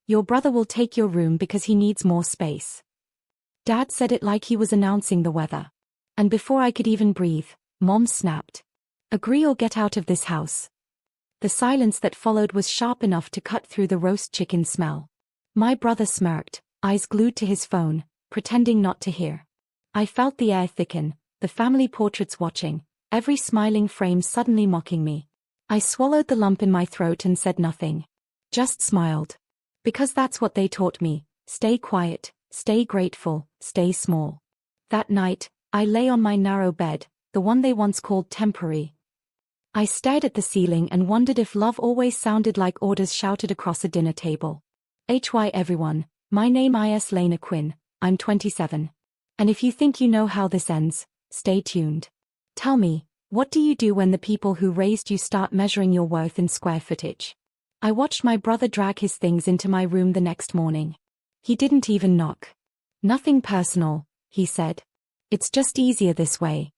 Your brother will take your room because he needs more space. Dad said it like he was announcing the weather. And before I could even breathe, Mom snapped. Agree or get out of this house. The silence that followed was sharp enough to cut through the roast chicken smell. My brother smirked, eyes glued to his phone, pretending not to hear. I felt the air thicken, the family portraits watching, every smiling frame suddenly mocking me. I swallowed the lump in my throat and said nothing. Just smiled. Because that's what they taught me, stay quiet, stay grateful, stay small. That night, I lay on my narrow bed, the one they once called temporary. I stared at the ceiling and wondered if love always sounded like orders shouted across a dinner table. HY everyone, my name is Lena Quinn, I'm 27. And if you think you know how this ends, stay tuned. Tell me, what do you do when the people who raised you start measuring your worth in square footage? I watched my brother drag his things into my room the next morning. He didn't even knock. Nothing personal, he said. It's just easier this way.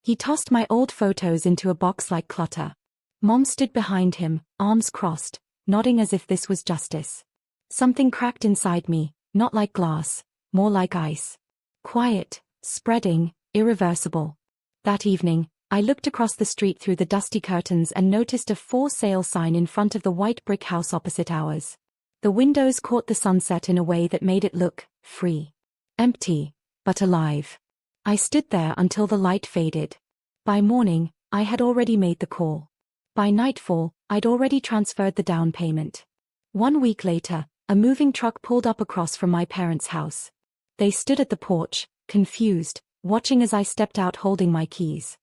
He tossed my old photos into a box like clutter. Mom stood behind him, arms crossed, nodding as if this was justice. Something cracked inside me, not like glass, more like ice. Quiet, spreading, irreversible. That evening, I looked across the street through the dusty curtains and noticed a for sale sign in front of the white brick house opposite ours. The windows caught the sunset in a way that made it look free. Empty, but alive. I stood there until the light faded. By morning, I had already made the call. By nightfall, I'd already transferred the down payment. 1 week later, a moving truck pulled up across from my parents' house. They stood at the porch, confused, watching as I stepped out holding my keys.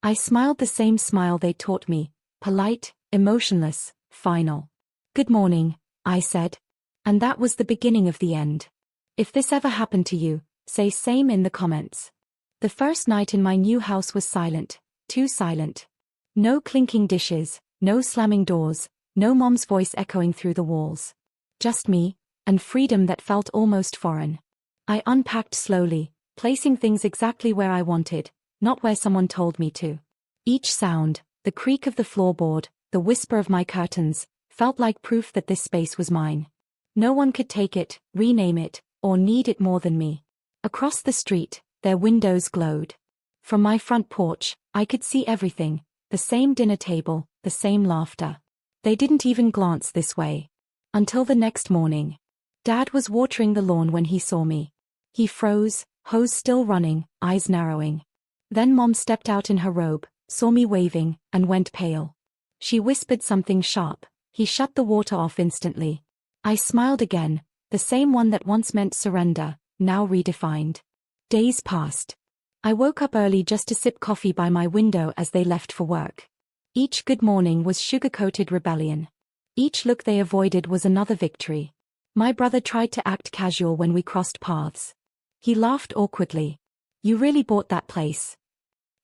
I smiled the same smile they taught me, polite, emotionless, final. Good morning, I said. And that was the beginning of the end. If this ever happened to you, say same in the comments. The first night in my new house was silent, too silent. No clinking dishes, no slamming doors, no mom's voice echoing through the walls. Just me, and freedom that felt almost foreign. I unpacked slowly, placing things exactly where I wanted, not where someone told me to. Each sound, the creak of the floorboard, the whisper of my curtains, felt like proof that this space was mine. No one could take it, rename it, or need it more than me. Across the street, their windows glowed. From my front porch, I could see everything, the same dinner table, the same laughter. They didn't even glance this way. Until the next morning. Dad was watering the lawn when he saw me. He froze, hose still running, eyes narrowing. Then Mom stepped out in her robe, saw me waving, and went pale. She whispered something sharp. He shut the water off instantly. I smiled again, the same one that once meant surrender, now redefined. Days passed. I woke up early just to sip coffee by my window as they left for work. Each good morning was sugar-coated rebellion. Each look they avoided was another victory. My brother tried to act casual when we crossed paths. He laughed awkwardly. You really bought that place?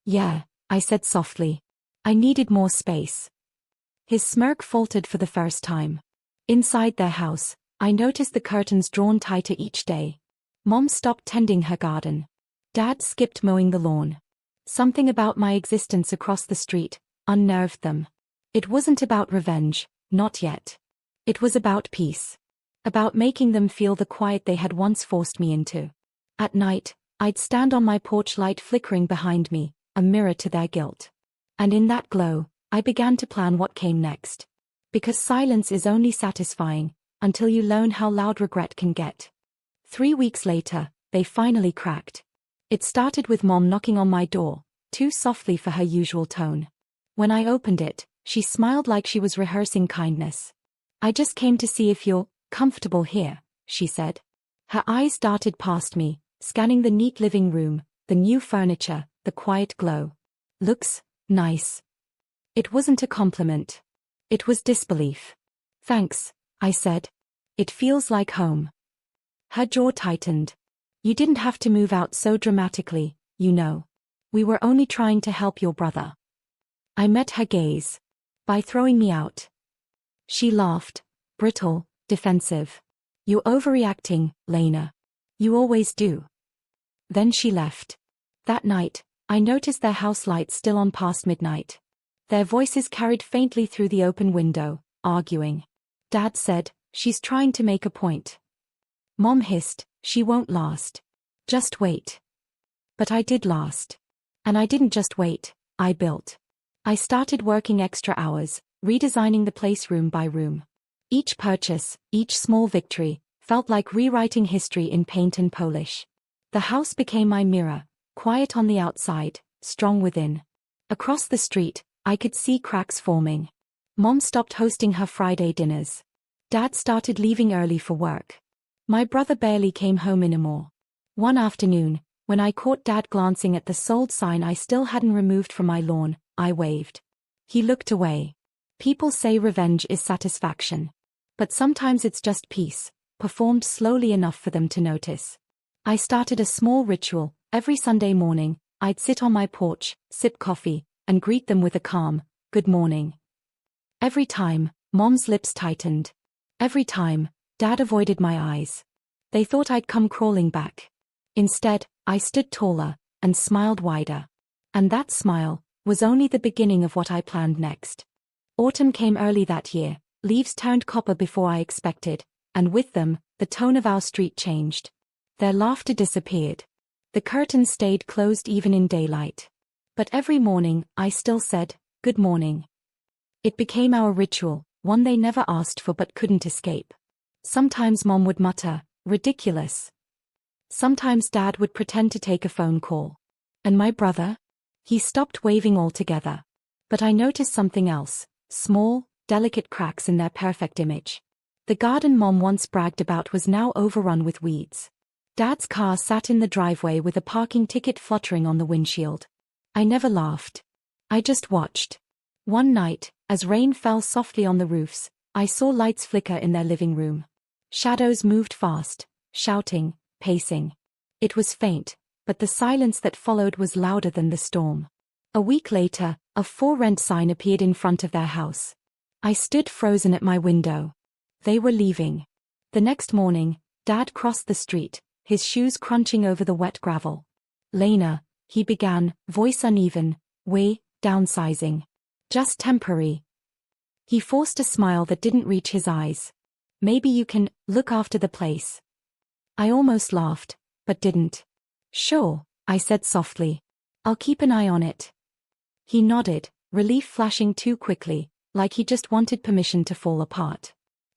Yeah, I said softly. I needed more space. His smirk faltered for the first time. Inside their house, I noticed the curtains drawn tighter each day. Mom stopped tending her garden. Dad skipped mowing the lawn. Something about my existence across the street unnerved them. It wasn't about revenge, not yet. It was about peace. About making them feel the quiet they had once forced me into. At night, I'd stand on my porch, light flickering behind me, a mirror to their guilt. And in that glow, I began to plan what came next. Because silence is only satisfying until you learn how loud regret can get. 3 weeks later, they finally cracked. It started with Mom knocking on my door, too softly for her usual tone. When I opened it, she smiled like she was rehearsing kindness. I just came to see if you're comfortable here, she said. Her eyes darted past me, scanning the neat living room, the new furniture, the quiet glow. Looks nice. It wasn't a compliment. It was disbelief. Thanks, I said. It feels like home. Her jaw tightened. You didn't have to move out so dramatically, you know. We were only trying to help your brother. I met her gaze. By throwing me out. She laughed, brittle, defensive. You're overreacting, Lena. You always do. Then she left. That night, I noticed their house lights still on past midnight. Their voices carried faintly through the open window, arguing. Dad said, She's trying to make a point. Mom hissed, she won't last. Just wait. But I did last. And I didn't just wait, I built. I started working extra hours, redesigning the place room by room. Each purchase, each small victory, felt like rewriting history in paint and polish. The house became my mirror, quiet on the outside, strong within. Across the street, I could see cracks forming. Mom stopped hosting her Friday dinners. Dad started leaving early for work. My brother barely came home anymore. One afternoon, when I caught Dad glancing at the sold sign I still hadn't removed from my lawn, I waved. He looked away. People say revenge is satisfaction. But sometimes it's just peace, performed slowly enough for them to notice. I started a small ritual. Every Sunday morning, I'd sit on my porch, sip coffee, and greet them with a calm, good morning. Every time, Mom's lips tightened. Every time, Dad avoided my eyes. They thought I'd come crawling back. Instead, I stood taller, and smiled wider. And that smile was only the beginning of what I planned next. Autumn came early that year, leaves turned copper before I expected, and with them, the tone of our street changed. Their laughter disappeared. The curtains stayed closed even in daylight. But every morning, I still said, good morning. It became our ritual, one they never asked for but couldn't escape. Sometimes Mom would mutter, ridiculous. Sometimes Dad would pretend to take a phone call. And my brother? He stopped waving altogether. But I noticed something else, small, delicate cracks in their perfect image. The garden Mom once bragged about was now overrun with weeds. Dad's car sat in the driveway with a parking ticket fluttering on the windshield. I never laughed. I just watched. One night, as rain fell softly on the roofs, I saw lights flicker in their living room. Shadows moved fast, shouting, pacing. It was faint, but the silence that followed was louder than the storm. A week later, a for rent sign appeared in front of their house. I stood frozen at my window. They were leaving. The next morning, Dad crossed the street, his shoes crunching over the wet gravel. Lena, he began, voice uneven, we're downsizing. Just temporary. He forced a smile that didn't reach his eyes. Maybe you can look after the place. I almost laughed, but didn't. Sure, I said softly. I'll keep an eye on it. He nodded, relief flashing too quickly, like he just wanted permission to fall apart.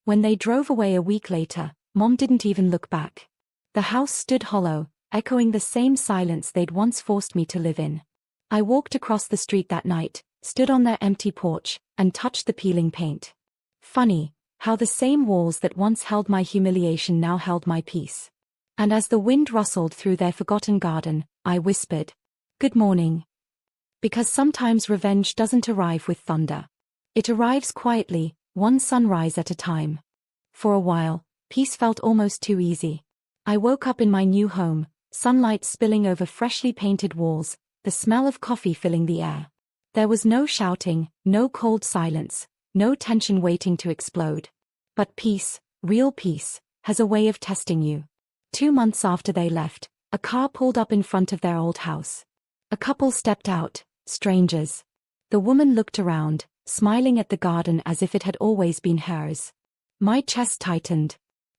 When they drove away a week later, Mom didn't even look back. The house stood hollow, echoing the same silence they'd once forced me to live in. I walked across the street that night, stood on their empty porch, and touched the peeling paint. Funny, how the same walls that once held my humiliation now held my peace. And as the wind rustled through their forgotten garden, I whispered, good morning. Because sometimes revenge doesn't arrive with thunder. It arrives quietly, one sunrise at a time. For a while, peace felt almost too easy. I woke up in my new home, sunlight spilling over freshly painted walls, the smell of coffee filling the air. There was no shouting, no cold silence, no tension waiting to explode. But peace, real peace, has a way of testing you. 2 months after they left, a car pulled up in front of their old house. A couple stepped out, strangers. The woman looked around, smiling at the garden as if it had always been hers. My chest tightened.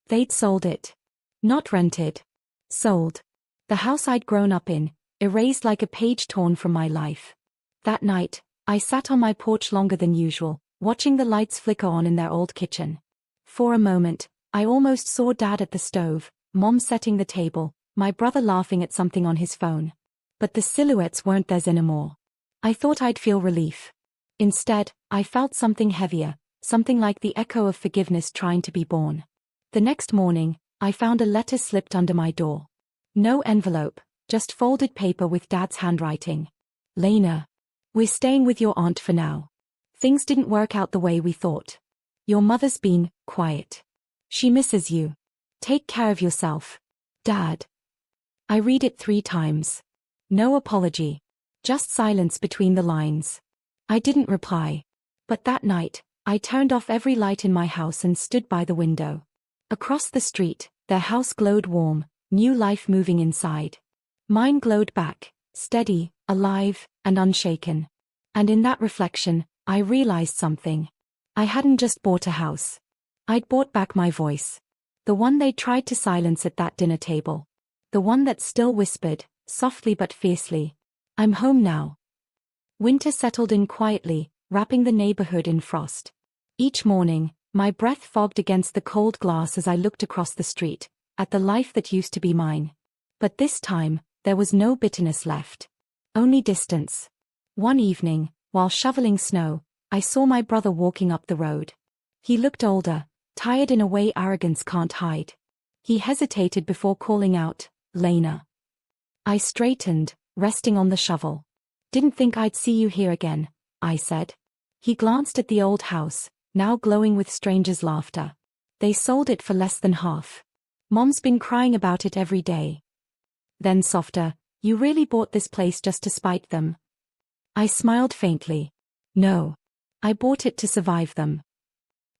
They'd sold it. Not rented. Sold. The house I'd grown up in, erased like a page torn from my life. That night, I sat on my porch longer than usual, watching the lights flicker on in their old kitchen. For a moment, I almost saw Dad at the stove, Mom setting the table, my brother laughing at something on his phone. But the silhouettes weren't theirs anymore. I thought I'd feel relief. Instead, I felt something heavier, something like the echo of forgiveness trying to be born. The next morning, I found a letter slipped under my door. No envelope, just folded paper with Dad's handwriting. Lena. We're staying with your aunt for now. Things didn't work out the way we thought. Your mother's been quiet. She misses you. Take care of yourself. Dad. I read it 3 times. No apology. Just silence between the lines. I didn't reply. But that night, I turned off every light in my house and stood by the window. Across the street, their house glowed warm, new life moving inside. Mine glowed back, steady, alive, and unshaken. And in that reflection, I realized something. I hadn't just bought a house. I'd brought back my voice. The one they tried to silence at that dinner table. The one that still whispered, softly but fiercely, "I'm home now." Winter settled in quietly, wrapping the neighborhood in frost. Each morning, my breath fogged against the cold glass as I looked across the street, at the life that used to be mine. But this time, there was no bitterness left. Only distance. One evening, while shoveling snow, I saw my brother walking up the road. He looked older, tired in a way arrogance can't hide. He hesitated before calling out, "Lena." I straightened, resting on the shovel. "Didn't think I'd see you here again," I said. He glanced at the old house, now glowing with strangers' laughter. "They sold it for less than half. Mom's been crying about it every day." Then softer, "You really bought this place just to spite them?" I smiled faintly. "No. I bought it to survive them."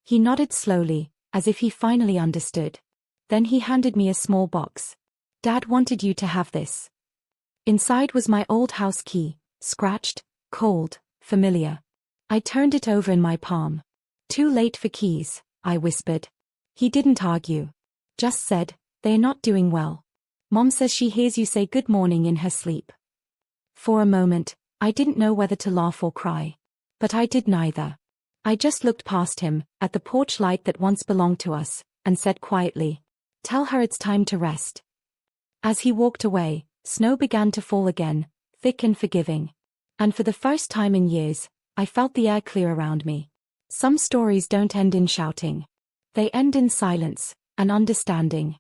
He nodded slowly, as if he finally understood. Then he handed me a small box. "Dad wanted you to have this." Inside was my old house key, scratched, cold, familiar. I turned it over in my palm. "Too late for keys," I whispered. He didn't argue. Just said, "They're not doing well. Mom says she hears you say good morning in her sleep." For a moment, I didn't know whether to laugh or cry. But I did neither. I just looked past him, at the porch light that once belonged to us, and said quietly, "Tell her it's time to rest." As he walked away, snow began to fall again, thick and forgiving. And for the first time in years, I felt the air clear around me. Some stories don't end in shouting. They end in silence, and understanding.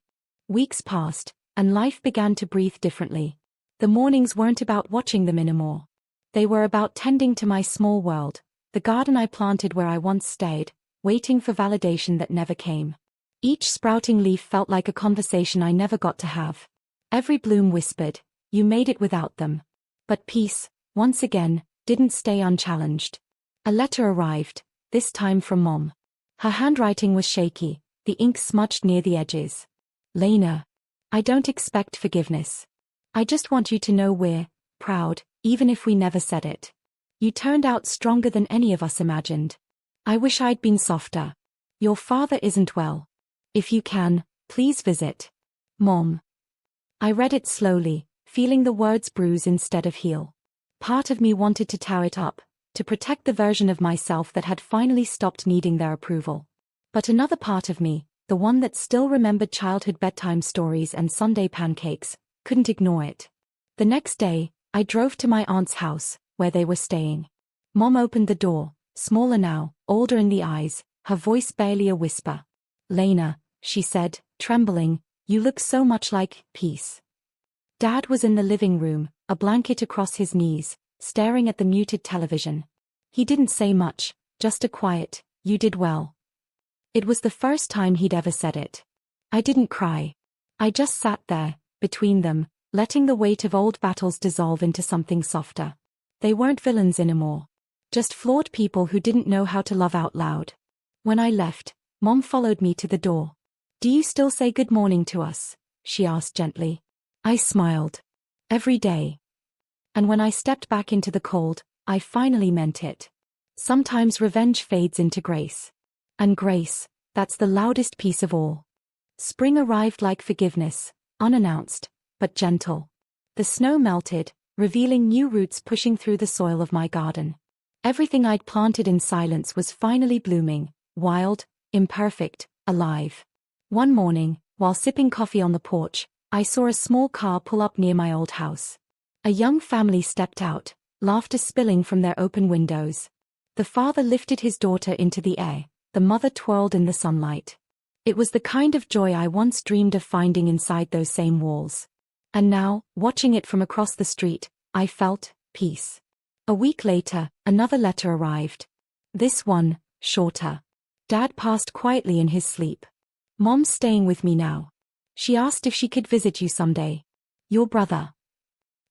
Weeks passed, and life began to breathe differently. The mornings weren't about watching them anymore. They were about tending to my small world, the garden I planted where I once stayed, waiting for validation that never came. Each sprouting leaf felt like a conversation I never got to have. Every bloom whispered, "You made it without them." But peace, once again, didn't stay unchallenged. A letter arrived, this time from Mom. Her handwriting was shaky, the ink smudged near the edges. "Lena, I don't expect forgiveness. I just want you to know we're proud, even if we never said it. You turned out stronger than any of us imagined. I wish I'd been softer. Your father isn't well. If you can, please visit. Mom." I read it slowly, feeling the words bruise instead of heal. Part of me wanted to tear it up, to protect the version of myself that had finally stopped needing their approval. But another part of me, the one that still remembered childhood bedtime stories and Sunday pancakes, couldn't ignore it. The next day, I drove to my aunt's house, where they were staying. Mom opened the door, smaller now, older in the eyes, her voice barely a whisper. "Lena," she said, trembling, "you look so much like peace." Dad was in the living room, a blanket across his knees, staring at the muted television. He didn't say much, just a quiet, "You did well." It was the first time he'd ever said it. I didn't cry. I just sat there, between them, letting the weight of old battles dissolve into something softer. They weren't villains anymore. Just flawed people who didn't know how to love out loud. When I left, Mom followed me to the door. "Do you still say good morning to us?" she asked gently. I smiled. "Every day." And when I stepped back into the cold, I finally meant it. Sometimes revenge fades into grace. And grace, that's the loudest piece of all. Spring arrived like forgiveness, unannounced, but gentle. The snow melted, revealing new roots pushing through the soil of my garden. Everything I'd planted in silence was finally blooming, wild, imperfect, alive. One morning, while sipping coffee on the porch, I saw a small car pull up near my old house. A young family stepped out, laughter spilling from their open windows. The father lifted his daughter into the air, the mother twirled in the sunlight. It was the kind of joy I once dreamed of finding inside those same walls. And now, watching it from across the street, I felt peace. A week later, another letter arrived. This one, shorter. Dad passed quietly in his sleep. "Mom's staying with me now. She asked if she could visit you someday. Your brother."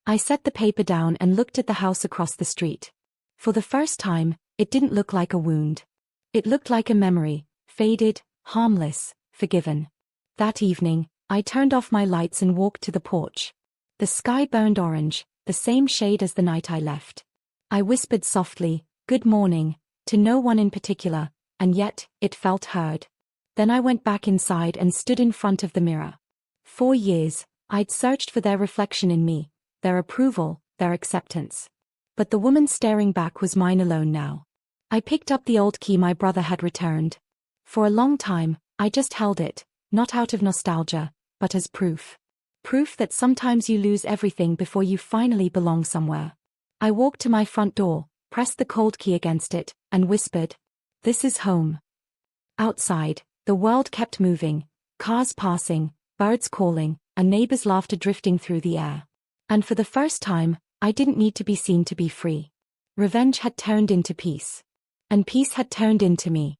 I set the paper down and looked at the house across the street. For the first time, it didn't look like a wound. It looked like a memory, faded, harmless, forgiven. That evening, I turned off my lights and walked to the porch. The sky burned orange, the same shade as the night I left. I whispered softly, "Good morning," to no one in particular, and yet, it felt heard. Then I went back inside and stood in front of the mirror. 4 years, I'd searched for their reflection in me, their approval, their acceptance. But the woman staring back was mine alone now. I picked up the old key my brother had returned. For a long time, I just held it, not out of nostalgia, but as proof. Proof that sometimes you lose everything before you finally belong somewhere. I walked to my front door, pressed the cold key against it, and whispered, "This is home." Outside, the world kept moving, cars passing, birds calling, and neighbors' laughter drifting through the air. And for the first time, I didn't need to be seen to be free. Revenge had turned into peace. And peace had turned into me.